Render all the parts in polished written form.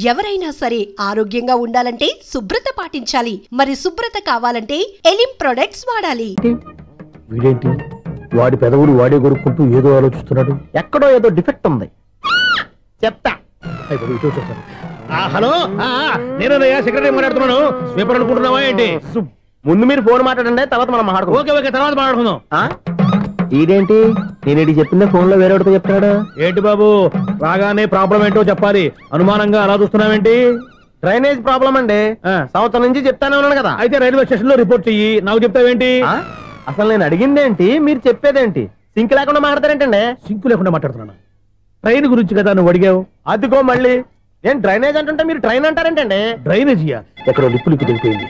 ఎవరైనా సరే ఆరోగ్యంగా ఉండాలంటే శుభ్రత పాటించాలి. మరి శుభ్రత కావాలంటే ఎలిం ప్రొడక్ట్స్ వాడాలి. వీడేంటి వాడి పెదవులు వాడే కొరుక్కుంటూ ఏదో ఆలోచిస్తున్నాడు. ఎక్కడో ఏదో డిఫెక్ట్ ఉంది. చెప్తా. హలో, నేనయ్యా సెక్రటరీ మాట్లాడుతున్నాను. స్వీపర్ అనుకుంటున్నావా ఏంటి? ముందు మీరు ఫోన్ మాట్లాడండి, తర్వాత మనం మాట్లాడుకుందాం. ఓకే ఓకే, తర్వాత మాట్లాడుకుందాం. ఇదేంటి నేనేటి చెప్పిందే ఫోన్ లో వేరేవాడితో చెప్తాడా ఏంటి బాబు? రాగానే ప్రాబ్లం ఏంటో చెప్పాలి. అనుమానంగా అలా చూస్తున్నావేంటి? డ్రైనేజ్ ప్రాబ్లం అండి. సంవత్సరం నుంచి చెప్తానే ఉన్నాను కదా. అయితే రైల్వే స్టేషన్ లో రిపోర్ట్ చెయ్యి. నాకు చెప్తావేంటి? అసలు నేను అడిగిందేంటి, మీరు చెప్పేదేంటి? సింక్ లేకుండా మాట్లాడతారేంటండి? సింక్ లేకుండా మాట్లాడుతున్నాను. ట్రైన్ గురించి కదా నువ్వు అడిగావు. అదిగో మళ్ళీ నేను డ్రైనేజ్ అంటుంటే మీరు ట్రైన్ అంటారేంటండి? డ్రైనేజీయా? ఎక్కడో లిప్పు దిగిపోయింది.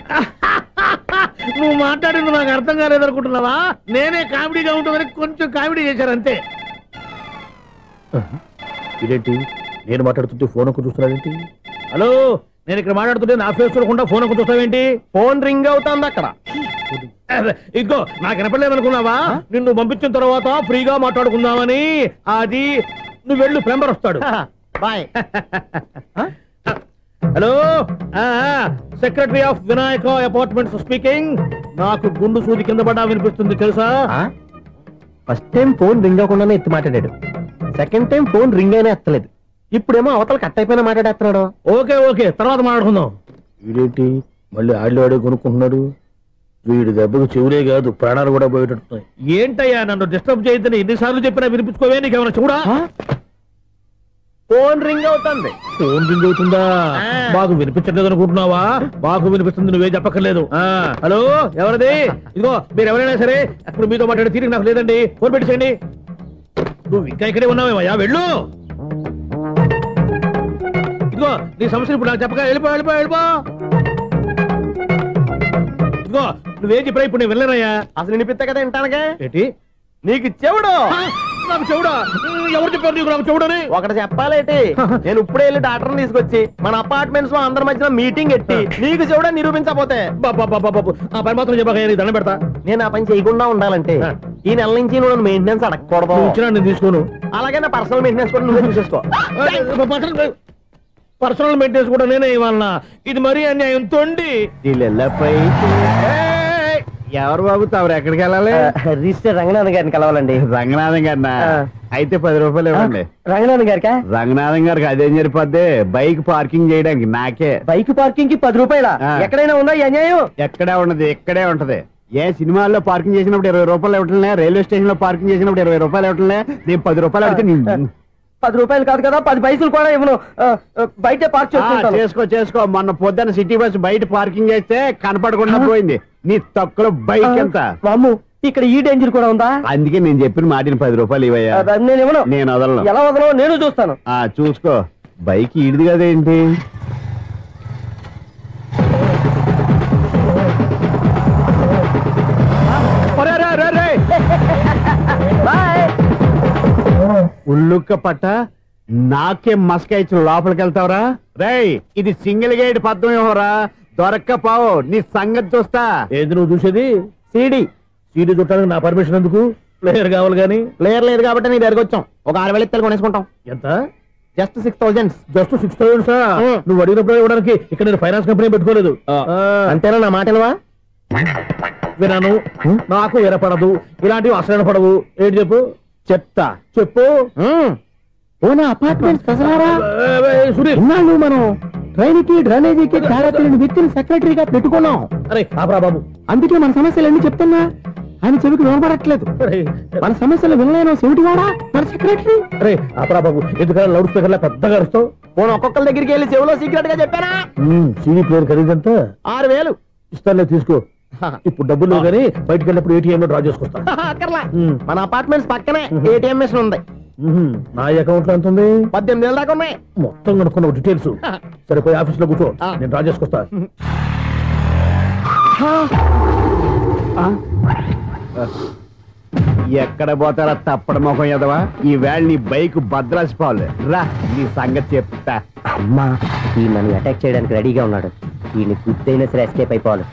నువ్వు మాట్లాడింది నాకు అర్థం కాలేదనుకుంటున్నావా? నేనే కామెడీగా ఉంటుందని కొంచెం కామెడీ చేశారు అంతే. ఇదేంటి నేను మాట్లాడుతుంటే ఫోన్ ఒక చూస్తున్నావేంటి? హలో, నేను ఇక్కడ మాట్లాడుతుంటే నా ఫేస్ చూడకుండా ఫోన్ ఒక చూస్తావేంటి? ఫోన్ రింగ్ అవుతుంది అక్కడ. ఇదిగో నాకు వినపడలేదనుకున్నావా? నిన్ను పంపించిన తర్వాత ఫ్రీగా మాట్లాడుకుందామని. అది నువ్వు వెళ్ళు, ప్లంబర్ వస్తాడు. Bye. Hello, secretary of Vinayaka apartments speaking. నాకు గుండు సూది కింద పడ్డా వినిపిస్తుంది తెలుసా? ఫస్ట్ టైం ఫోన్ రింగ్ అవ్వకుండానే ఎత్తి మాట్లాడాడు. సెకండ్ టైం ఫోన్ రింగ్ అయినా ఎత్తలేదు. ఇప్పుడేమో అవతల కట్ అయిపోయినా మాట్లాడేస్తున్నాడు. ఓకే ఓకే, తర్వాత మాట్లాడుకుందాం. వీడేంటి మళ్ళీ ఆడిలో కొనుక్కుంటున్నాడు? వీడి దెబ్బకు చెవులే కాదు ప్రాణాలు కూడా పోయేటట్టున్నాయి. ఏంటయ్యా నన్ను డిస్టర్బ్ చేయొద్దని ఎన్నిసార్లు చెప్పినా వినిపించుకోవే? నీకేమైనా చూడా? ఫోన్ రింగ్ అవుతుంది. ఫోన్ రింగ్ అవుతుందా? మాకు వినిపించట్లేదు అనుకుంటున్నావా? మాకు వినిపిస్తుంది, నువ్వే చెప్పక్కర్లేదు. హలో, ఎవరిది? ఇదిగో మీరు ఎవరైనా సరే అప్పుడు మీతో మాట్లాడే తీరిక నాకు లేదండి. ఫోన్ పెట్టేసేయండి. నువ్వు ఇంకా ఇక్కడే ఉన్నావేమయ్యా, వెళ్ళు. ఇదిగో నీ సమస్యలు ఇప్పుడు నాకు చెప్పక వెళ్ళిపో వెళ్ళిపో వెళ్ళిపో. ఇదిగో నువ్వేం చెప్పరా ఇప్పుడు నేను వెళ్ళానయ్యా. అసలు వినిపిస్తా కదా వింటానుగా. ఏంటి నీకు చెవుడు? నాకు చెవుడా? ఎవరు చెప్పారు నీకు నాకు చెవుడని? ఒకటి చెప్పాలేటి. నేను ఇప్పుడే వెళ్ళి డాక్టర్ని తీసుకొచ్చి మన అపార్ట్మెంట్స్ లో అందరి మధ్యన మీటింగ్ ఎట్టి నీకు చెవుడా నిరూపించకపోతే ఆ పని మాత్రం చెప్పక దండం పెడతా. నేను ఆ పని చేయకుండా ఉండాలంటే ఈ నెల నుంచి నువ్వు మెయింటెనెన్స్ అడగకూడదు. ఇచ్చినా నేను తీసుకోను. అలాగే నా పర్సనల్ మెయింటెనెన్స్ కూడా నువ్వే చూసేసుకో. పర్సనల్ మెయింటెనెన్స్ కూడా నేనే ఇవ్వాలన్నా? ఇది మరీ అన్యాయం తోండి. ఎవరు బాబు తమరు ఎక్కడికి వెళ్ళాలి? రిజిస్టర్ రంగనాథన్ గారిని కలవాలండి. రంగనాథం గారినా? అయితే 10 రూపాయలు ఇవ్వండి. రంగనాథన్ గారికా? రంగనాథం గారికి అదేం సరిపోద్ది? బైక్ పార్కింగ్ చేయడానికి నాకే. బైక్ పార్కింగ్ కి 10 రూపాయల? ఎక్కడైనా ఉందా ఈ అన్యాయం? ఎక్కడే ఉండదు, ఇక్కడే ఉంటది. ఏ సినిమాల్లో పార్కింగ్ చేసినప్పుడు 20 రూపాయలు ఇవ్వట్లే, రైల్వే స్టేషన్ లో పార్కింగ్ చేసినప్పుడు 20 రూపాయలు ఇవ్వట్లే. నేను 10 రూపాయలు అడిగితే 10 రూపాయలు కాదు కదా, 10 పైసలు కూడా ఇవ్వను. బయట పార్క్ చేసుకో. మొన్న పొద్దున్న సిటీ బస్ బయట పార్కింగ్ చేస్తే కనపడకుండా పోయింది. నీ తక్కువ బైక్ ఎంత? వామ్ము, ఇక్కడ ఈ డేంజర్ కూడా ఉందా? అందుకే నేను చెప్పిన మాటిని 10 రూపాయలు ఇవ్వయ్యా. నేను ఇవ్వను. నేను వదలను. ఎలా వదలను? నేను చూస్తాను. చూసుకో. బైక్ ఈడిది కదేంటి? ఉల్లుక్క పట్ట నాకే మస్క ఇచ్చి లోపలికి వెళ్తావరా? రేయ్, ఇది సింగిల్ గేట్ పద్మం ఇవ్వరా? దొరక్కపోవు, నీ సంగతి చూస్తా. ఏది నువ్వు చూసేది? సీడీ చుట్టానికి నా పర్మిషన్ ఎందుకు? ప్లేయర్ కావాలి కానీ. ప్లేయర్ లేదు కాబట్టి నీ దగ్గరకు వచ్చాం. ఒక 6,000 ఇత్తలు కొనేసుకుంటాం. ఎంత? జస్ట్ 6,000. జస్ట్ 6,000? నువ్వు అడిగినప్పుడు ఇవ్వడానికి ఇక్కడ నేను ఫైనాన్స్ కంపెనీ పెట్టుకోలేదు. అంతేనా? నా మాటలువా? వినను, నాకు వినపడదు, ఇలాంటివి అసలు పడవు. ఏంటి చెప్పు? చెప్తా. చెప్పు. అపార్ట్మెంట్స్ సునీల్, మనం ట్రైన్ కి డ్రైనేజీకి తేడా తెలియని వ్యక్తిని సెక్రటరీగా పెట్టుకున్నాం. అరే ఆపరా బాబు. అందుకే మన సమస్యలు ఎన్ని చెప్తున్నా ఆయన చెవికి వినపడట్లేదు. మన సమస్యలు వినలేను చెవిటివాడా మన సెక్రటరీ. అరే ఆపరా బాబు, ఎందుకన్నా లౌడ్ స్పీకర్ లా పెద్దగా అరుస్తావు? ఫోన్ ఒక్కొక్కరి దగ్గరికి వెళ్ళి చెవిలో సీక్రెట్ గా చెప్పానా? CD player ఖరీదంతా 6,000. ఇస్తానులే, తీసుకో. ఇప్పుడు డబ్బులు లేవు కానీ బయటకు వెళ్ళినప్పుడు ఏటీఎం లో డ్రా చేసుకొస్తా. మన అపార్ట్మెంట్స్ పక్కనే ఏటీఎం మిషన్ ఉంది. నా అకౌంట్ లో ఎంత ఉంది? 18,000 దాకా ఉన్నాయి. మొత్తం కనుక్కున్న డీటెయిల్స్. సరిపోయి ఆఫీస్ లో కూర్చో, నేను డ్రా చేసుకొస్తా. ఎక్కడ పోతారా తప్పడ మొఖం ఎదవా? ఈ వేళ నీ బైక్ భద్రాసిపోవాలి. రా, నీ సంగతి చెప్తా. అమ్మా, ఈ నన్ను అటాక్ చేయడానికి రెడీగా ఉన్నాడు. వీడిని గుద్దైనా సరే ఎస్కేప్ అయిపోవాలి.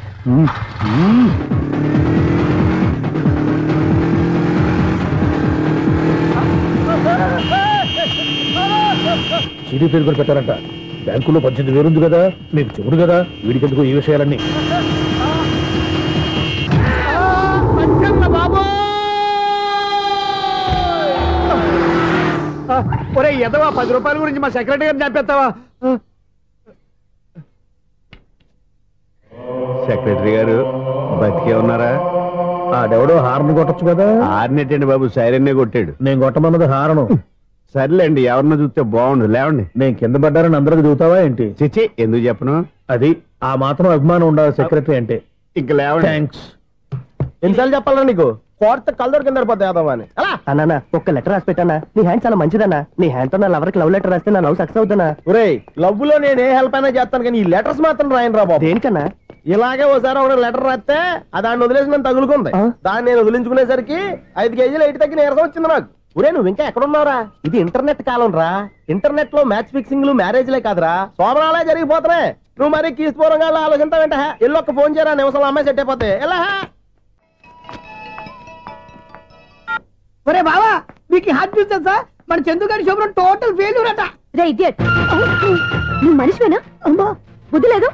సిడీ ప్లేయర్ కూడా పెట్టారంట. బ్యాంకులో 18,000 ఉంది కదా, మీకు చెవుడు కదా, వీడికెందుకు ఈ విషయాలన్నీ. ఒరే ఎదవా, 10 రూపాయల గురించి మా సెక్రటరీ గారిని చంపేస్తావా? సెక్రటరీ గారు బతికే ఉన్నారా? ఆడెవడో హార్న్ కొట్టచ్చు కదా. హార్నెట్టండి బాబు, సైరన్నే కొట్టాడు. నేను కొట్టమన్నది హారను. సర్లేండి, ఎవరన్నా చూస్తే బాగుండు. లేవండి. నేను కింద పడ్డారని అందరికి చూతావా ఏంటి? చిచ్చి, ఎందుకు చెప్పను? అది ఆ మాత్రం అభిమానం ఉండాలి సెక్రటరీ అంటే. ఇంక లేవండి. థ్యాంక్స్. ఎన్నిసార్లు చెప్పాలా నీకు? కోర్త కలదోడు కింద పడిపోతాయి యాదవ్ అని. అన్నా ఒక్క లెటర్ రాసి పెట్టానా? నీ హ్యాండ్ చాలా మంచిదన్నా. నీ హ్యాండ్ తో నా లవర్కి లవ్ లెటర్ రాస్తే నా లవ్ సక్సెస్ అవుతానా? ఒరేయ్, లవ్ లో నేను ఏ హెల్ప్ అయినా చేస్తాను, కానీ ఈ లెటర్స్ మాత్రం రాయను రా బాబు. దేనికన్నా? ఇలాగే ఒకసారి ఒక లెటర్ రాస్తే దాన్ని వదిలేసి నన్ను తగులుకుంది. దాన్ని నేను వదిలించుకునేసరికి 5 కేజీలు ఎయిట్ తగ్గి నీరసం వచ్చింది నాకు. ఒరే, నువ్వు ఇంకా ఎక్కడున్నావురా? ఇది ఇంటర్నెట్ కాలం రా. ఇంటర్నెట్ లో మ్యాచ్ ఫిక్సింగ్లు మ్యారేజ్లే కాదురా, శోభనాలే జరిగిపోతున్నాయి. నువ్వు మరి కీస్పూరంగా ఆలోచించావంటే ఎల్లు ఒక్క ఫోన్ చేయరా, నిమిషంలో అమ్మాయి సెట్ అయిపోతే ఎలా? ఒరే బావా, మీకు హార్ట్ చూసా సార్, మన చందుగారి శుభ్రం టోటల్ ఫెయిల్యూర్ అట. రే ఇడియట్, నువ్వు మనిషివేనా? అమ్మా బుద్ధి లేదు.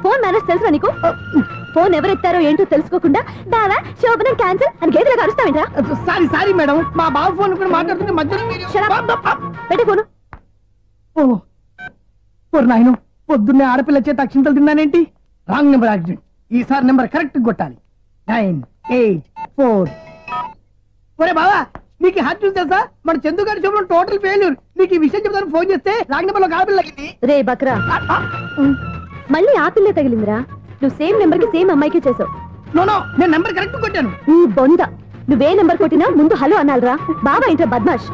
ఫోన్ మేనేజ్ తెలుసా నీకు? ఫోన్ ఎవరెత్తారో ఏంటో తెలుసుకోకుండా బావా శోభనం క్యాన్సిల్ అని గేదెలకు అరుస్తావేంట్రా? సారీ మేడం, మా బావ ఫోన్ కూడా మాట్లాడుతుంటే మధ్యలో పెట్టే ఫోను. ఓ నాయను, పొద్దున్నే ఆడపిల్ల చేత అక్షింతలు తిన్నానేంటి? Wrong number accident. ఈసారి నెంబర్ కరెక్ట్ కొట్టాలి. 984. ఒరే బావా, నీకు హార్ట్ చూసి తెలుసా? మన చందుగారి శుభ్రం టోటల్ ఫెయిల్యూర్. నీకు ఈ విషయం చెప్తాను ఫోన్ చేస్తే రాంగ్ నెంబర్ లో ఆడపిల్ల రే బక్రా, మళ్ళీ ఆ పిల్లే తగిలిందిరా. నువ్వు సేమ్ నెంబర్ కి సేమ్ అమ్మాయికి చేసావు. నో, నేను నెంబర్ కరెక్ట్ కొట్టాను. నీ బొంద, నువ్వే నెంబర్ కొట్టినా ముందు హలో అనాలరా. బావా ఏంట్రా బద్మాష్?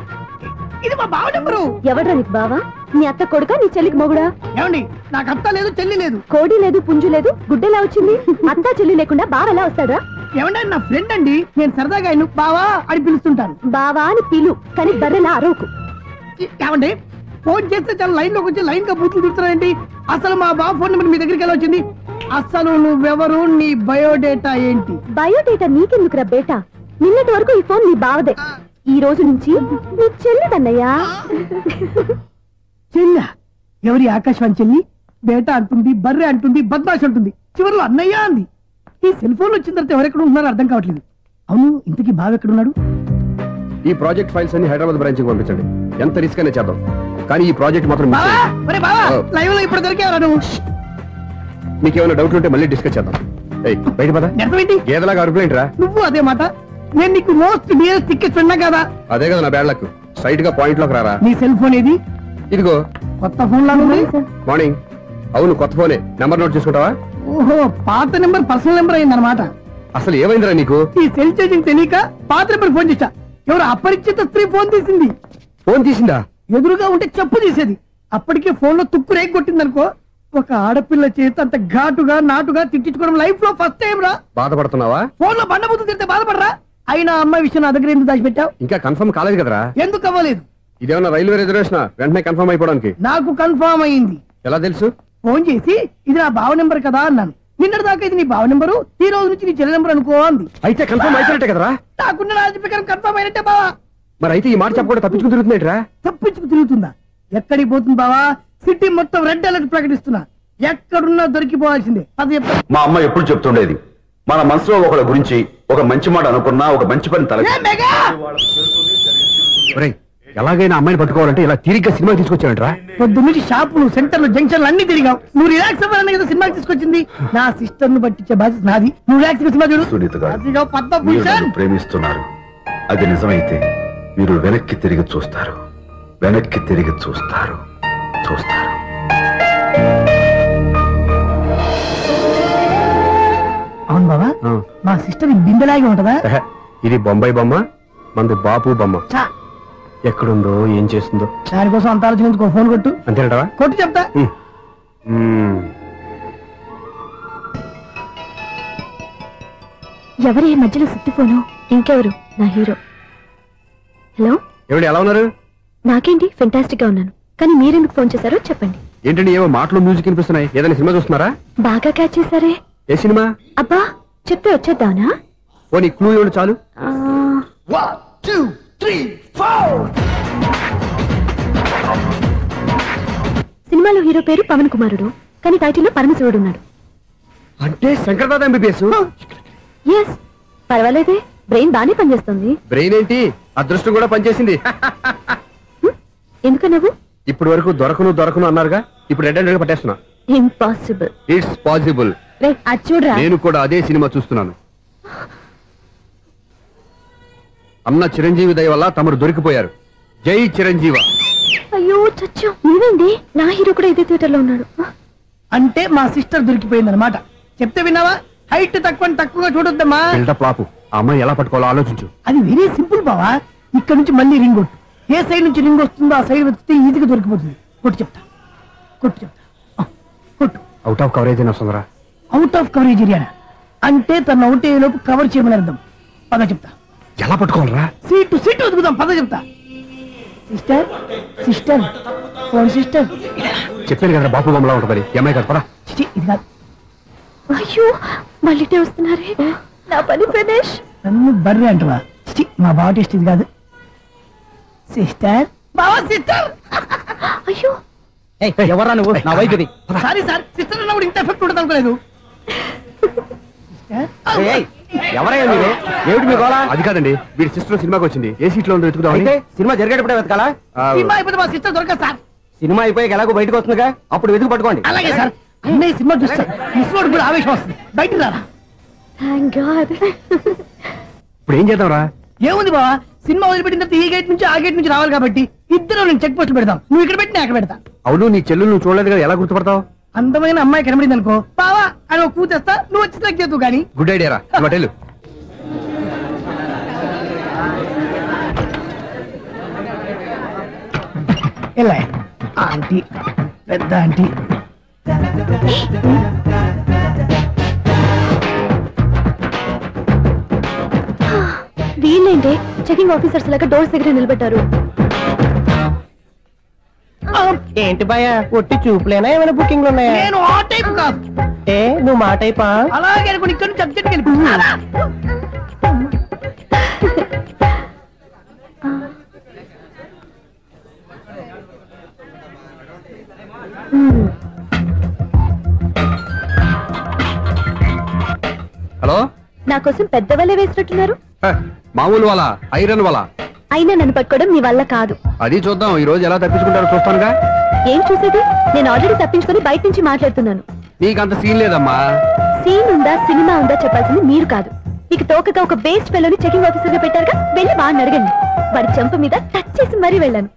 ఇది మా బావ నెంబరు. ఎవడ్రా నీకు బావా? నీ అత్త కొడుక, నీ చెల్లికి మొగుడా? ఏమండి, నాకు అత్త లేదు, చెల్లి లేదు. కోడి లేదు, పుంజు లేదు, గుడ్డెలా వచ్చింది? అత్త చెల్లి లేకుండా బావ ఎలా వస్తాడా? ఏమంటే నా ఫ్రెండ్ అండి, నేను సరదాగా ఆయన బావా అని పిలుస్తుంటాను. బావా అని పిలు, కానీ బర్రెలా అరవకు. ఏమండి, ఫోన్ చేస్తే చాలా లైన్ లోకి వచ్చి లైన్ గా బూతులు తిడుతున్నారండి. అసలు మా బావ ఫోన్ నెంబర్ మీ దగ్గరికి ఎలా వచ్చింది? అసలు నువ్వెవరు, నీ బయోడేటా ఏంటి? బయోడేటా నీకెందుకురా బేటా? నిన్నటి వరకు ఈ ఫోన్ నీ బావదే, ఈ రోజు నుంచి నీ చెల్లిదన్నయ్యా. చెల్ల ఎవరి? ఆకాశవాణి చెల్లి. బేటా అంటుంది, బర్రె అంటుంది, బద్మాష్ అంటుంది, చివరిలో అన్నయ్య అంది. ఈ సెల్ ఫోన్ వచ్చిన తర్వాత ఎవరెక్కడ ఉన్నారో అర్థం కావట్లేదు. అవును, ఇంతకీ బావ ఎక్కడున్నాడు? ఈ ప్రాజెక్ట్ ఫైల్స్ అన్ని హైదరాబాద్ బ్రాంచ్ కి పంపించండి. ఎంత రిస్క్ అయినా చేద్దాం, కానీ ఈ ప్రాజెక్ట్ మాత్రం మిస్ అయ్యింది. లైవ్ లో ఇప్పుడు దొరికేవరా నువ్వు? నీకేమైనా డౌట్ ఉంటే మళ్ళీ డిస్కస్ చేద్దాం. బయట పద. ఏదలాగా అరుపులేంట్రా? నువ్వు అదే మాట. నేను నీకు మోస్ట్ నియరెస్ట్ టికెట్ విన్నా కదా. అదే కదా నా బ్యాడ్ లక్. స్ట్రైట్ గా పాయింట్ లోకి రారా. నీ సెల్ ఫోన్ ఏది? ఇదిగో. కొత్త ఫోన్ లాగా ఉంది. మార్నింగ్. అవును, కొత్త ఫోనే. నెంబర్ నోట్ చేసుకుంటావా? ఓహో, పాత నెంబర్ పర్సనల్ నెంబర్ అయిందన్నమాట. అసలు ఏమైందిరా నీకు? ఈ సెల్ చేసింగ్ తెలియక పాత నెంబర్ ఫోన్ చేశా. ఎవరు అపరిచిత స్త్రీ ఫోన్ తీసింది. ఫోన్ తీసిందా? ఎదురుగా ఉంటే చెప్పు తీసేది. అప్పటికే ఫోన్ లో తుక్కు రేగి కొట్టిందనుకో. ఒక ఆడపిల్ల చేత అంత ఘాటుగా నాటుగా తిట్టించుకోవడం లైఫ్ లో ఫస్ట్ టైం రా. బాధపడుతున్నావా? ఫోన్ లో బండబూతులు తిడితే బాధపడరా? అయినా అమ్మాయి విషయం నా దగ్గర ఎందుకు దాచిపెట్టావు? ఇంకా కన్ఫర్మ్ కాలేదు కదరా. ఎందుకు అవ్వలేదు? ఇదేమన్నా రైల్వే రిజర్వేషన్? వెంటనే కన్ఫర్మ్ అయిపోవడానికి. నాకు కన్ఫర్మ్ అయింది. ఎలా తెలుసు? ఫోన్ చేసి ఇది నా బావ నెంబర్ కదా అన్నాను. నిన్నటి దాకా ఇది నీ బావ నెంబరు, ఈ రోజు నుంచి నీ చెల్లి నెంబర్ అనుకో అంది. అయితే కన్ఫర్మ్ అయిపోయినట్టే కదరా? నాకున్న రాజు ప్రకారం కన్ఫర్మ్ అయినట్టే బావా. మరి అయితే ఈ మాట చెప్పకుండా తప్పించుకుని తిరుగుతున్నట్రా? తప్పించుకు తిరుగుతుందా? ఎక్కడికి పోతుంది బావా? సిటీ మొత్తం రెడ్ అలర్ట్ ప్రకటిస్తున్నా. ఎక్కడున్నా దొరికిపోవాల్సిందే. అది మా అమ్మ ఎప్పుడు చెప్తుండేది, మన మనసులో ఒకళ్ళ గురించి ఒక మంచి మాట అనుకున్నా ఒక మంచి పని తల. ఎలాగైనా అమ్మాయిని పట్టుకోవాలంటే ఇలా తిరిగ్గా సినిమా తీసుకొచ్చావంట్రా? పొద్దు నుంచి షాపులు, సెంటర్లు, జంక్షన్లు అన్ని తిరిగావు. నువ్వు రిలాక్స్ అవ్వాలనే కదా సినిమాకి తీసుకొచ్చింది. నా సిస్టర్ ను పట్టించే బాధ్యత నాది. నువ్వు రిలాక్స్ సినిమా చూడు. సునీత గారు, అదిగో మీరు పద్మభూషణ్. నన్ను ప్రేమిస్తున్నారు. అది నిజమైతే మీరు వెనక్కి తిరిగి చూస్తారు, వెనక్కి తిరిగి చూస్తారు, చూస్తారు. అవును బాబా, మా సిస్టర్ బిందెలాగే ఉంటదా? ఇది బొంబాయి బొమ్మ, మంది బాపు బొమ్మ. ఎక్కడుందో ఏం చేస్తుందో దానికోసం అంత ఆలోచన. ఫోన్ కొట్టు. అంతేనటవా? కొట్టు చెప్తా. ఎవరి మధ్యలో సుత్తి ఫోను? ఇంకెవరు? నా హీరో. హలో, ఎవడు ఎలా ఉన్నారు? నాకేంటి ఫెంటాస్టిక్ గా ఉన్నాను, కానీ మీరెందుకు ఫోన్ చేశారో చెప్పండి. ఏంటండి ఏవో మాటలు మ్యూజిక్ వినిపిస్తున్నాయి? ఏదైనా సినిమా చూస్తున్నారా? బాగా క్యాచ్ చేశారే. ఏ సినిమా? అబ్బా చెప్తే వచ్చేద్దానా? పోనీ క్లూ ఇవ్వండి చాలు. సినిమా సినిమాలో హీరో పేరు పవన్ కుమారుడు, కానీ టైటిల్లో పరమశివుడు ఉన్నాడు. అంటే శంకర్దాద ఎంబీబీఎస్. ఎస్, పర్వాలేదే, బ్రెయిన్ బానే పనిచేస్తుంది. బ్రెయిన్ ఏంటి, అదృష్టం కూడా పనిచేసింది. ఎందుకు నువ్వు ఇప్పటి వరకు దొరకను అన్నారుగా, ఇప్పుడు రెడ్ హ్యాండెడ్ గా పట్టేస్తున్నా. ఇంపాసిబుల్. It's possible. అది చూడరా. నేను కూడా అదే సినిమా చూస్తున్నాను. అన్న చిరంజీవి దయ వల్ల తమరు దొరికిపోయారు. జై చిరంజీవ. అయ్యో చచ్చో, నీవేంటి? నా హీరో కూడా ఇదే థియేటర్ లో ఉన్నాడు. అంటే మా సిస్టర్ దొరికిపోయింది అనమాట. చెప్తే విన్నావా? హైట్ తక్కువగా చూడొద్దమ్మా. బిల్డప్ లాపు. ఆ అమ్మాయి ఎలా పట్టుకోవాలో ఆలోచించు. అది వెరీ సింపుల్ బావా. ఇక్కడ నుంచి మళ్ళీ రింగ్ కొట్టు. ఏ సైడ్ నుంచి రింగ్ వస్తుందో ఆ సైడ్ వెతికితే ఈజీగా దొరికిపోతుంది. కొట్టు చెప్తా. కొట్టు. అవుట్ ఆఫ్ కవరేజ్ అని వస్తుందిరా. అవుట్ ఆఫ్ కవరేజ్ ఏరియా అంటే తన అవుట్ అయ్యే లోపు కవర్ చేయమని అర్థం. పద చెప్తా. ఎలా పట్టుకోవాలరా? సీటు వెతుకుదాం. పద చెప్తా. Sister phone sister. చెప్పాను కదా బాపు బొమ్మలా ఉంటుంది. అమ్మాయి కదా. ఇది కాదు. అయ్యో మళ్ళీ వస్తున్నారే. నా పని ఫినిష్. నన్ను బర్రె అంటవా? మా బావ టేస్ట్ ఇది కాదు. సిస్టర్ బావా సిస్టర్. అయ్యో ఎవరా నువ్వు? నా వైపు ఇది. సారీ సార్, సిస్టర్ అన్నప్పుడు ఇంత ఎఫెక్ట్ ఉండదు అనుకోలేదు. ఎవరయ్యా మీరు? ఏమిటి మీ గోళ? అది కాదండి, వీడి సిస్టర్ సినిమాకి వచ్చింది. ఏ సీట్ లో ఉందో వెతుకుదాం. సినిమా జరిగేటప్పుడే వెతకాలా? సినిమా అయిపోతే మా సిస్టర్ దొరకదు సార్. సినిమా అయిపోయాక ఎలాగో బయటకు వస్తుందిగా, అప్పుడు వెతుకు పట్టుకోండి. అలాగే సార్. అన్నయ్య సినిమా చూస్తారు, మిస్వాడు కూడా ఆవేశం వస్తుంది. బయటకు రారా. Thank God. ఇప్పుడు ఏం చేద్దాంరా? ఏముంది బావా, సినిమా వదిలిపెట్టిన తర్వాత ఈ గేట్ నుంచి ఆ గేట్ నుంచి రావాలి కాబట్టి ఇద్దరు నేను చెక్ పోస్ట్ పెడతాం. నువ్వు ఇక్కడ పెట్టి అక్కడ పెడతా. అవును, నీ చెల్లెలు నువ్వు చూడలేదు కదా, ఎలా గుర్తుపడతావు? అందమైన అమ్మాయి కనబడింది అనుకో, బావా అని ఒక కూతేస్తా, నువ్వు వచ్చి సెలెక్ట్ చేద్దు కానీ. గుడ్ ఐడియా రా. హోటల్ ఎలా ఆంటీ, పెద్ద ఆంటీ. వీళ్ళేంటే చెకింగ్ ఆఫీసర్స్ లాగా డోర్స్ దగ్గర నిలబెట్టారు. ఏంటి భయ, ఒట్టి చూపులేనా ఏమైనా బుకింగ్లు ఉన్నాయా? నేను ఆ టైప్ కాదు. ఏ నువ్వు మా టైపా? అలాగే అనుకుని ఇక్కడ నుంచి అర్జెంట్కి వెళ్ళిపోతున్నా. హలో, నా కోసం పెద్ద వలే వేసినట్టున్నారు. మామూలు వాళ్ళ ఐరన్ వాళ్ళ. అయినా నన్ను పట్టుకోవడం మీ వల్ల కాదు. అది చూద్దాం, ఈ రోజు ఎలా తప్పించుకుంటారో చూస్తానుగా. ఏం చూసేది? నేను ఆల్రెడీ తప్పించుకొని బయట నుంచి మాట్లాడుతున్నాను. నీకంత సీన్ లేదమ్మా. సీన్ ఉందా సినిమా ఉందా చెప్పాల్సింది మీరు కాదు. మీకు తోకగా ఒక బేస్ట్ ఫెలోని చెకింగ్ ఆఫీసర్ గా పెట్టారుగా, వెళ్ళి వాడిని అడగండి. వాడి చెంప మీద టచ్ చేసి మరీ వెళ్ళాను.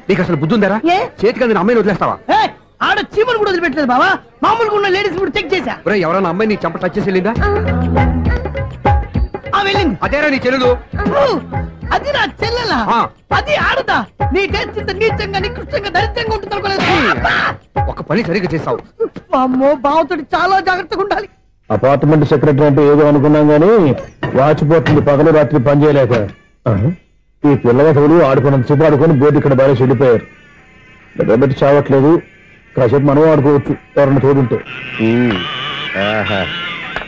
నీకు అసలు బుద్ధి ఉందారా? చేతికి అందిన అమ్మాయిని వదిలేస్తావా? ఆడ చీమలు కూడా వదిలిపెట్టలేదు బావా. మామూలుగా ఉన్న లేడీస్ కూడా చెక్ చేశా. ఎవరైనా అమ్మాయి నీ చెంప టచ్ చేసి వెళ్ళిందా? వెళ్ళింది. అదేరా నీ చెల్లెలు? అది నా చెల్లెలా? అది ఆడదా? నీ టేస్ట్ ఇంత నీచంగా నికృష్టంగా దరిద్రంగా ఉంటుంది అనుకోలేదు. ఒక పని సరిగ్గా చేసావు. అమ్మో, బావతోటి చాలా జాగ్రత్తగా ఉండాలి. అపార్ట్మెంట్ సెక్రటరీ అంటే ఏదో అనుకున్నాం గానీ వాచిపోతుంది పగలు రాత్రి పని చేయలేక. ఈ పిల్లవాడు ఆడుకున్నంత సేపు ఆడుకొని బోర్డు ఇక్కడ బాగా చెడిపోయారు. నిద్రబెట్టి చావట్లేదు. కాసేపు మనం ఆడుకోవచ్చు ఎవరన్నా తోడుంటే.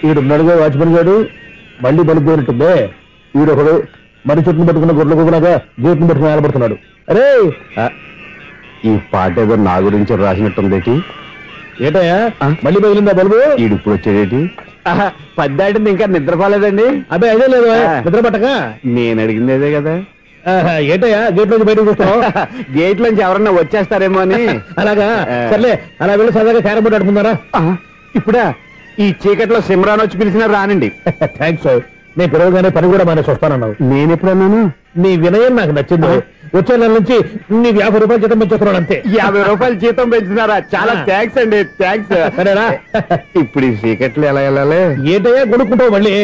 ఈడున్నాడుగా వాచ్మెన్ గారు, మళ్ళీ బలిపోయినట్టుందే. ఈడొకడు మరి చెట్టును పట్టుకున్న గొడ్ల కుదలాగా గేట్ను పట్టుకుని ఆలబడుతున్నాడు. అరే, ఈ పాట ఏదో నా గురించి రాసినట్టుంది. ఏటయ్యా మళ్ళీ బదిలిందా బలుబు? ఈడు ఇప్పుడు వచ్చేదేటి? పద్దాటింది ఇంకా నిద్రపోలేదండి. అదే అదే లేదు నిద్ర పట్టక. నేను అడిగింది అదే కదా. ఏటయ్యా గేట్ నుంచి బయటకు చూస్తావు? గేట్ లోంచి ఎవరన్నా వచ్చేస్తారేమో అని. అలాగా, సర్లే అలా వెళ్ళి సరదాగా క్యారం బోర్డు ఆడుకుందారా? ఇప్పుడా? ఈ చీకట్లో సిమ్రాన్ వచ్చి పిలిచినా రానండి. థ్యాంక్స్. నేను పిలవగానే పని కూడా మానేసి వస్తానన్నావు. నేను ఎప్పుడన్నాను? నీ వినయం నాకు నచ్చింది. వచ్చే నెల నుంచి నీకు 50 రూపాయలు జీతం పెంచుతున్నాడు అంతే. 50 రూపాయలు జీతం పెంచుతున్నారా? చాలా థ్యాంక్స్ అండి, థ్యాంక్స్. సరేనా? ఇప్పుడు ఈ చీకట్లు ఎలా వెళ్ళాలి? ఏంటయ్యా కొనుక్కుంటావు మళ్ళీ?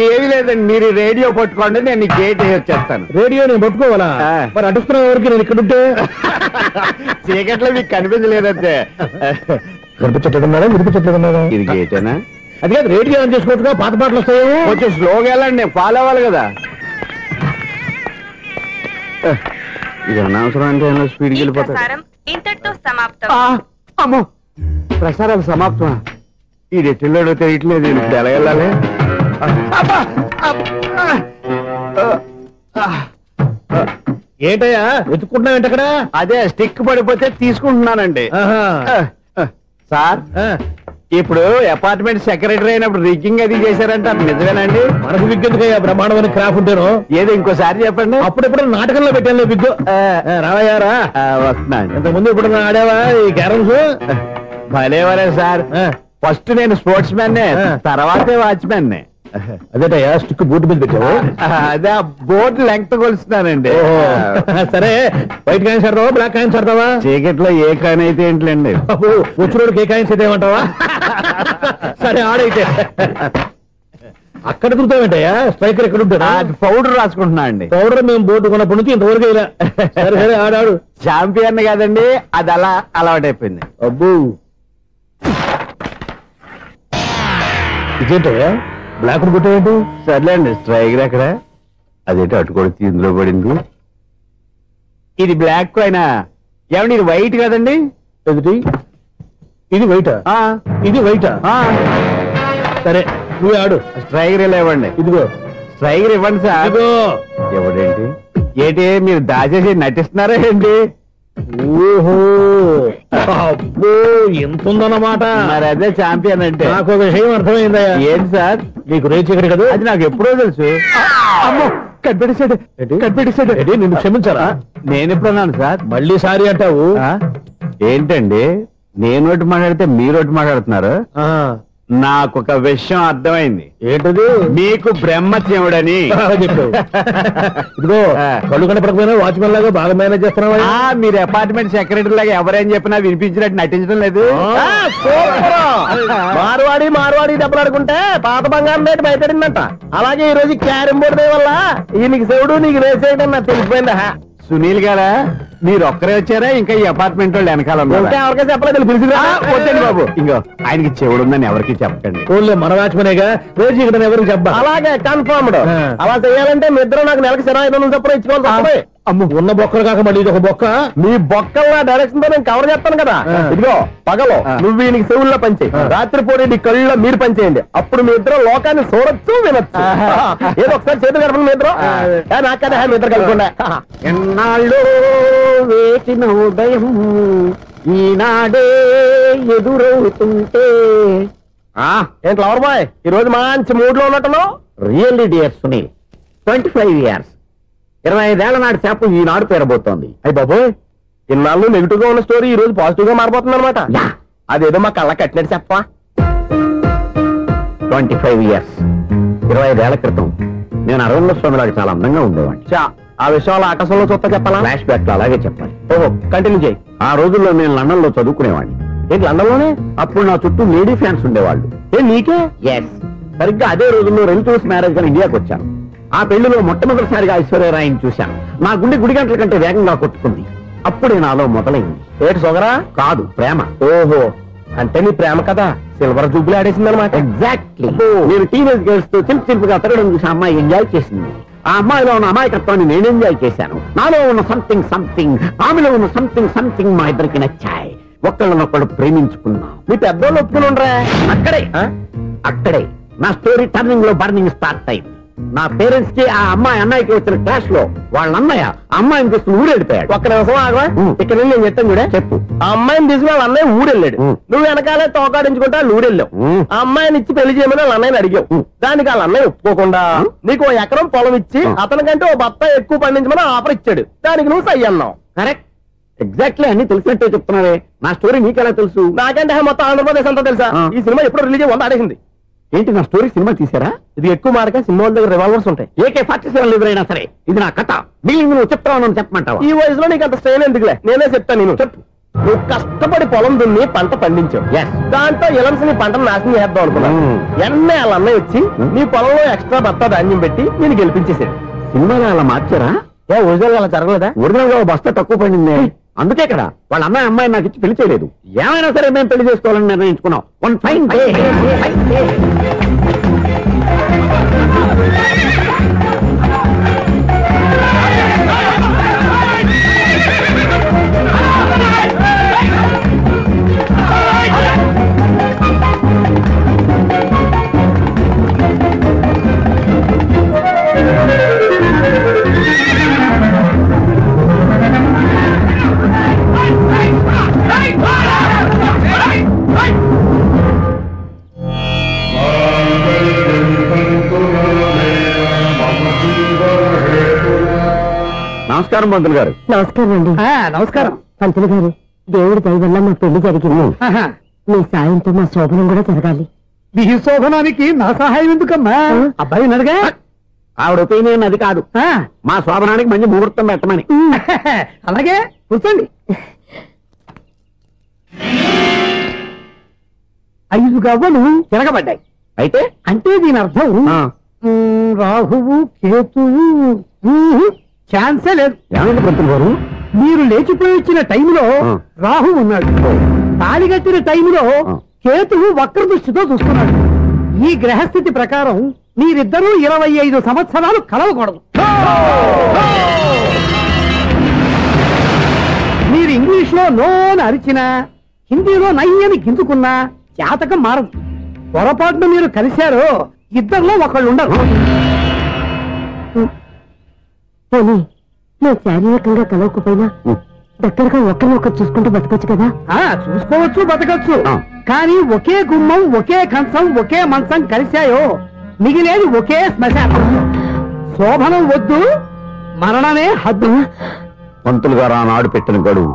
ఏమి లేదండి, మీరు రేడియో పట్టుకోండి, నేను గేట్ వచ్చేస్తాను. రేడియో నేను పట్టుకోవాలా? మరి అడుస్తున్నా ఎవరికి నేను ఇక్కడ ఉంటే? చీకట్లో మీకు కనిపించలేదంటే. కనిపించట్లేదన్నారా వినిపించట్లేదన్నారా? ఇది గేటేనా? అది కాదు, రేడియో ఆన్ చేసుకోవచ్చుగా, పాత పాటలు వస్తాయేమో. కొంచెం స్లోగా వెళ్ళండి, నేను ఫాలో అవ్వాలి కదా. ఇది అనవసరం అంటే స్పీడ్కి వెళ్ళిపోతాయి. ఇంతటితో సమాప్తం. అమ్మో, ప్రసారాలు సమాప్తమా? ఈ రెట్టిల్లోడో తెలియట్లేదు ఇప్పుడు ఎలా వెళ్ళాలి ఏంటయ్యా వెతుక్కుంటున్నావు ఏంటక్కడ? అదే స్టిక్ పడిపోతే తీసుకుంటున్నానండి. సార్ ఇప్పుడు అపార్ట్మెంట్ సెక్రటరీ అయినప్పుడు రిగ్గింగ్ అది చేశారంటే అది నిజమేనండి? మనకు విగ్గెందుకయ్యా బ్రహ్మాండమైన క్రాఫ్ ఉంటాను. ఏదో ఇంకోసారి చెప్పండి. అప్పుడెప్పుడు నాటకంలో పెట్టాను బిగ్గు. రావయ్యారా వస్తున్నాను. ఇంతకుముందు ఇప్పుడు ఆడావా ఈ క్యారమ్స్? భలేవరే సార్. ఫస్ట్ నేను స్పోర్ట్స్ మ్యాన్ తర్వాతే వాచ్మెన్. అదేటయ్యా స్టిక్ బూట్ మీద పెట్టావు? అదే బోర్డు లెంగ్త్ కొలుస్తున్నానండి. సరే వైట్ కాయిన్స్ ఆడతావా బ్లాక్ కాయిన్స్ ఆడతావా? చీకట్లో ఏ కాయిన్ అయితే ఏంటండి? వచ్చినోడికి ఏ కాయిన్స్ అయితే ఏమంటావా? సరే ఆడైతే. అక్కడ తిరుగుతావేంటయ్యా? స్ట్రైకర్ ఎక్కడ ఉంటాడా? పౌడర్ రాసుకుంటున్నా అండి. పౌడర్ మేము బోర్డు కొన్నప్పటి నుంచి ఇంతవరకు ఇలా. సరే సరే ఆడాడు. ఛాంపియన్ కదండి, అది అలా అలవాటైపోయింది. అబ్బు ఇదేంటయ్యా బ్లాక్ కొట్టేంటి? సర్లేండి స్ట్రైకర్ ఎక్కడ? అదేంటి అటుకొడితే ఇందులో పడింది. ఇది బ్లాక్ అయినా ఏమండి ఇది వైట్ కదండి? ఎదుటి ఇది వైటా? ఇది వైటా? సరే నువ్వే ఆడు. స్ట్రైకర్ ఇలా ఇవ్వండి. ఇదిగో స్ట్రైకర్ ఇవ్వండి సార్. ఇవ్వడేంటి? ఏంటి మీరు దాచేసి నటిస్తున్నారా ఏంటి? ఓహో అబ్బో ఎంత ఉందన్నమాట. మరి అదే ఛాంపియన్ అంటే. నాకు ఒక విషయం అర్థమైందయ్యా. ఏంటి సార్? నీకు రేచీకటి కదా? అది నాకు ఎప్పుడో తెలుసు. అమ్మో కనిపెట్టేశాడు కనిపెట్టేశాడు. నిన్ను క్షమించారా? నేను ఎప్పుడన్నాను సార్? మళ్ళీ సారీ అంటావు? ఏంటండి నేను ఒకటి మాట్లాడితే మీరు ఒకటి మాట్లాడుతున్నారు? నాకు ఒక విషయం అర్థమైంది. ఏంటది? మీకు బ్రహ్మత్యముడని చెప్పావు. ఇదిగో కళ్ళు కనపడకపోయినా వాచ్మెన్ లాగా బాగా మేనేజ్ చేస్తున్నావా? మీరు అపార్ట్మెంట్ సెక్రటరీ లాగా ఎవరేం చెప్పినా వినిపించినట్టు నటించడం లేదు. మార్వాడి దెబ్బలు ఆడుకుంటే పాత బంగారం రేటు బయటడిందంట. అలాగే ఈ రోజు క్యారం బోర్డు వల్ల నీకు శివుడు నీకు రేసేయడం నాకు తెలిసిపోయిందా? సునీల్ గారా మీరు ఒక్కరే వచ్చారా? ఇంకా ఈ అపార్ట్మెంట్ వాళ్ళు వెనకాల ఎవరికీ చెప్పలేదు పిలిచి వద్దండి బాబు. ఇంకో ఆయనకి చెవుడు ఉందని ఎవరికి చెప్పకండి. మన వాచ్మనేగా రేచీకటని ఎవరికి చెప్పా? అలాగే కన్ఫర్మ్డ్. అలా చేయాలంటే మీ ఇద్దరు నాకు నెలకు 25,000 చొప్పున ఇచ్చుకోవాలి. అమ్మ ఉన్న బొక్కలు కాక మళ్ళీ ఇది ఒక బొక్క. మీ బొక్కల డైరెక్షన్ తో నేను కవర్ చేస్తాను కదా. ఇదిగో పగలో నువ్వు ఈయనకి చెవుల్లో పనిచేయి, రాత్రి పూట నీ కళ్ళలో మీరు పనిచేయండి. అప్పుడు మీ ఇద్దరు లోకాన్ని చూడొచ్చు వినొచ్చు. ఏదో ఒకసారి చేతులు కలపండి మీ ఇద్దరు. నాకదే మీ ఇద్దరు కలపకుండా. ఎన్నాళ్ళు వేసిన ఉదయం ఈనాడే ఎదురవుతుంటే. ఏంటి లవర్ బాయ్ ఈ రోజు మంచి మూడ్ లో ఉన్నట్టున్నావు? రియల్లీ డియర్ సునీల్, 25 years 25 ఏళ్ల నాటి చేప ఈనాడు పేరబోతోంది. అయ్యి బాబోయ్ ఇన్నాళ్ళు నెగిటివ్ గా ఉన్న స్టోరీ ఈ రోజు పాజిటివ్ గా మారిపోతుంది అనమాట. అదేదో మా కళ్ళ కట్టినట్టు చెప్పా. 25 years 25 ఏళ్ల క్రితం నేను అరవింద స్వామిలాగా చాలా అందంగా ఉండేవాడిని. ఆ విషయాలు ఆకాశంలో చూస్తా చెప్పాలా? ఫ్లాష్ బ్యాక్ లో అలాగే చెప్పాలి. ఓహో కంటిన్యూ చేయి. ఆ రోజుల్లో నేను లండన్ లో చదువుకునేవాడిని. ఏంటి లండన్ లోనే? అప్పుడు నా చుట్టూ లేడీ ఫ్యాన్స్ ఉండేవాళ్ళు. నీకే? ఎస్. సరిగ్గా అదే రోజుల్లో రిలేటివ్స్ మ్యారేజ్ గా ఇండియాకి వచ్చాను. ఆ పెళ్లిలో మొట్టమొదటిసారిగా ఐశ్వర్యరాయని చూశాను. నా గుండె గుడి గంటల కంటే వేగంగా కొట్టుకుంది. అప్పుడే నాలో మొదలైంది. ఏటి సొగరా? కాదు ప్రేమ. ఓహో అంటే నీ ప్రేమ కదా సిల్వర్ జూబ్లీ ఆడేసింది అనమాట. ఎగ్జాక్ట్లీ. నేను టీనేజ్ గర్ల్స్ తో చిలుపుగా తిరగడం చూసి అమ్మాయి ఎంజాయ్ చేసింది. ఆ అమ్మాయిలో ఉన్న అమాయకత్వాన్ని నేను ఎంజాయ్ చేశాను. నాలో ఉన్న సంథింగ్ ఆమెలో ఉన్న సంథింగ్ మా ఇద్దరికి నచ్చాయి. ఒక్కళ్ళనొక్కడు ప్రేమించుకున్నాం. మీ పెద్దోళ్ళు ఒప్పుకుని ఉండరా? అక్కడే నా స్టోరీ టర్నింగ్ లో బర్నింగ్ స్టార్ట్ అయింది. నా పేరెంట్స్ కి ఆ అమ్మాయి అన్నయ్యకి వచ్చిన క్లాష్ లో వాళ్ళ అన్నయ్య అమ్మాయిని తీసుకుని ఊరెళ్ళిపోయాడు. ఒక్క నిమిషం ఆగవా? ఇక్కడ నేను చెప్తాను కూడా చెప్పు. ఆ అమ్మాయిని తీసుకుని వాళ్ళ అన్నయ్య ఊరెళ్ళాడు. నువ్వు వెనకాలే తోకాడించుకుంటా ఊరెళ్ళావు. ఆ అమ్మాయిని ఇచ్చి పెళ్లి చేయమని వాళ్ళ అన్నయ్యని అడిగావు. దానికి వాళ్ళ అన్నయ్య ఒప్పుకోకుండా నీకు 1 ఎకరం పొలం ఇచ్చి అతనికంటే ఓ బత్త ఎక్కువ పండించమని ఆఫర్ ఇచ్చాడు. దానికి నువ్వు సై అన్నావు. కరెక్ట్. ఎగ్జాక్ట్లీ అన్ని తెలిసినట్టే చెప్తున్నావే. నా స్టోరీ నీకెలా తెలుసు? నాకంటే మొత్తం ఆంధ్రప్రదేశ్ అంతా తెలుసా? ఈ సినిమా ఎప్పుడు రిలీజ్ 100 ఆడేసింది. ఏంటి నా స్టోరీ సినిమా తీసారా? ఇది ఎక్కువ మార్కే సినిమా దగ్గర రివాల్వర్స్ ఉంటాయి. AK-47 ఎవరైనా సరే ఇది నా కథ. మిగిలింది నువ్వు చెప్తావు చెప్పమంటావా? ఈ వయసులో నీకు అంత స్ట్రెయిన్ ఎందుకులే, నేనే చెప్తాను. నేను చెప్పు. నువ్వు కష్టపడి పొలం దున్ని పంట పండించావు. దాంతో ఇలమ్స్ నీ పంటను నాశనం చేద్దాం అనుకున్నావు. ఎన్నే వాళ్ళ అన్నయ్య వచ్చి నీ పొలంలో ఎక్స్ట్రా బత్తా ధాన్యం పెట్టి నేను గెలిపించేసాడు. సినిమాలో అలా మార్చారా? ఒరిజినల్ అలా జరగలేదా? ఒరిజినల్ గా బస్తా తక్కువ పడింది. అందుకే కదా వాళ్ళ అమ్మాయి నాకు ఇచ్చి పెళ్లి చేయలేదు. ఏమైనా సరే మేము పెళ్లి చేసుకోవాలని నిర్ణయించుకున్నాం. వన్ ఫైన్ డే నమస్కారం పంతులు గారు. నమస్కారం అండి. నమస్కారం. పంతులు గారు, దేవుడి దయ వల్ల మా పెళ్లి జరిగింది. మీ సాయంతో మా శోభనం కూడా జరగాలి. మీ శోభనానికి నా సహాయం ఎందుకమ్మా? అబ్బాయి ఉన్నదిగా. ఆవిడ ఒపీనియన్ అది కాదు, మా శోభనానికి మంచి ముహూర్తం పెట్టమని. అలాగే కూర్చోండి. 5 గవ్వలు తిరగబడ్డాయి. అయితే అంటే దీని అర్థం రాహువు కేతువు ఛాన్సే లేదు. ఏమైంది పంతులు గారు? మీరు లేచిపోయి వచ్చిన టైంలో రాహు ఉన్నాడు, తాళిగట్టిన టైంలో కేతువు వక్ర దృష్టితో చూస్తున్నాడు. ఈ గ్రహస్థితి ప్రకారం మీరిద్దరూ 25 సంవత్సరాలు కలవకూడదు. మీరు ఇంగ్లీష్ లో నోని అరిచినా, హిందీలో నయ్యని గింజుకున్నా జాతకం మారదు. పొరపాటును మీరు కలిశారో ఇద్దరిలో ఒకళ్ళు ఉండరు. పోనీ మేము శారీరకంగా కలవకపోయినా దగ్గరగా ఒకరినొకరు చూసుకుంటూ బతకొచ్చు కదా? చూసుకోవచ్చు, బతకచ్చు. కానీ ఒకే గుమ్మం, ఒకే కంచం, ఒకే మంచం కలిశాయో మిగిలేది ఒకే శ్మశానం. శోభనం వద్దు, మరణమే హద్దు. పంతులు గారు ఆనాడు పెట్టిన గడువు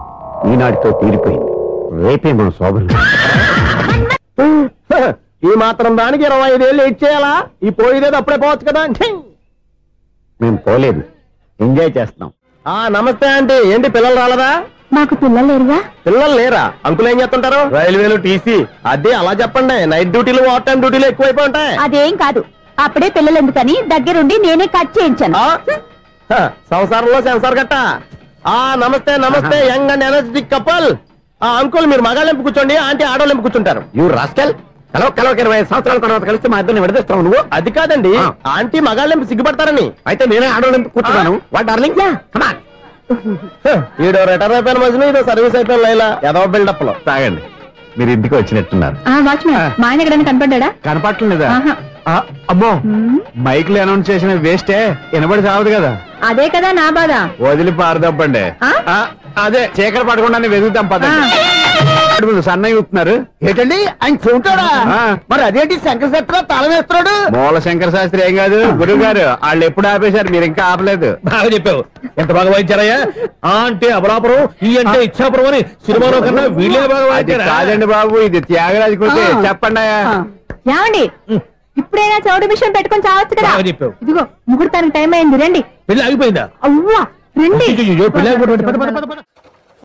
ఈనాటితో తీరిపోయింది. రేపే మన శోభనం. ఈ మాత్రం దానికి 25 ఏళ్ళు ఇచ్చేయాలా? ఈ పోయేదేదో అప్పుడే పోవచ్చు కదా. మేము పోలేదు, ఎంజాయ్ చేస్తున్నాం. నమస్తే ఆంటీ. ఏంటి పిల్లలు రాలదా? మాకు పిల్లలు లేరుగా. పిల్లలు లేరా? అంకులు ఏం చేస్తుంటారు? రైల్వేలు, టీసీ. అదే అలా చెప్పండి. నైట్ డ్యూటీలు, ఓవర్ టైం డ్యూటీలు ఎక్కువైపోయి ఉంటాయి. అదేం కాదు, అప్పుడే పిల్లలు ఎందుకని దగ్గరుండి నేనే కట్ చేయించాను. సంసారంలో సెన్సార్ గట్ట. నమస్తే నమస్తే, young and energetic couple. Uncle మీరు మగాళ్ళెంపు కూర్చోండి, ఆంటీ ఆడోళ్ళెంపు కూర్చుంటారు. యూ రాస్కెల్, కలవ 20 సంవత్సరాల తర్వాత కలిస్తే మా ఇద్దరిని విడదీస్తావు నువ్వు. అది కాదండి, ఆంటీ మగాళ్ళెంపు సిగ్గుపడతారని. అయితే నేనే ఆడోళ్ళెంపు కూర్చున్నాను. What darling, come on. ఈడో రిటైర్ అయిపోయిన మధ్యలో ఇదో సర్వీస్ అయిపోయిన లైలా ఏదో బిల్డప్ లో. తాగండి, మీరు ఇంటికి వచ్చినట్టున్నారు. వాచ్మెన్ మా ఆయన ఎక్కడైనా కనపడ్డా? కనపడలేదా? అమ్మో, మైక్ లో అనౌన్స్ చేసిన వేస్టే, వినబడి సావదు కదా. అదే కదా నా బాధ. వదిలి పారదప్పండి. అదే చీకటి పడకుండా వెతుకుతాం పదండి. సన్నయ్య అవుతున్నారు ఏంటండి ఆయన చూంటాడా? మరి అదేంటి శంకర శెట్టిలో తాళం వేస్తున్నాడు? మూల శంకర శాస్త్రి ఏం కాదు, గురువు గారు వాళ్ళు ఎప్పుడు ఆపేశారు, మీరు ఇంకా ఆపలేదు. బాగా చెప్పావు, ఎంత బాగా వాయించారయ్యా. అంటే అమలాపురం, ఈ అంటే ఇచ్చాపురం అని సినిమాలో కన్నా వీళ్ళే బాగా వాయించారు. కాదండి బాబు, ఇది త్యాగరాజు కృతి. చెప్పండి అయ్యా. ఏమండి, ఇప్పుడైనా చౌడు మిషన్ పెట్టుకొని చావచ్చు కదా. చెప్పావు. ఇదిగో ముహూర్తానికి టైం అయింది, రండి. పెళ్లి ఆగిపోయిందా? అవ్వా రండి. పెళ్లి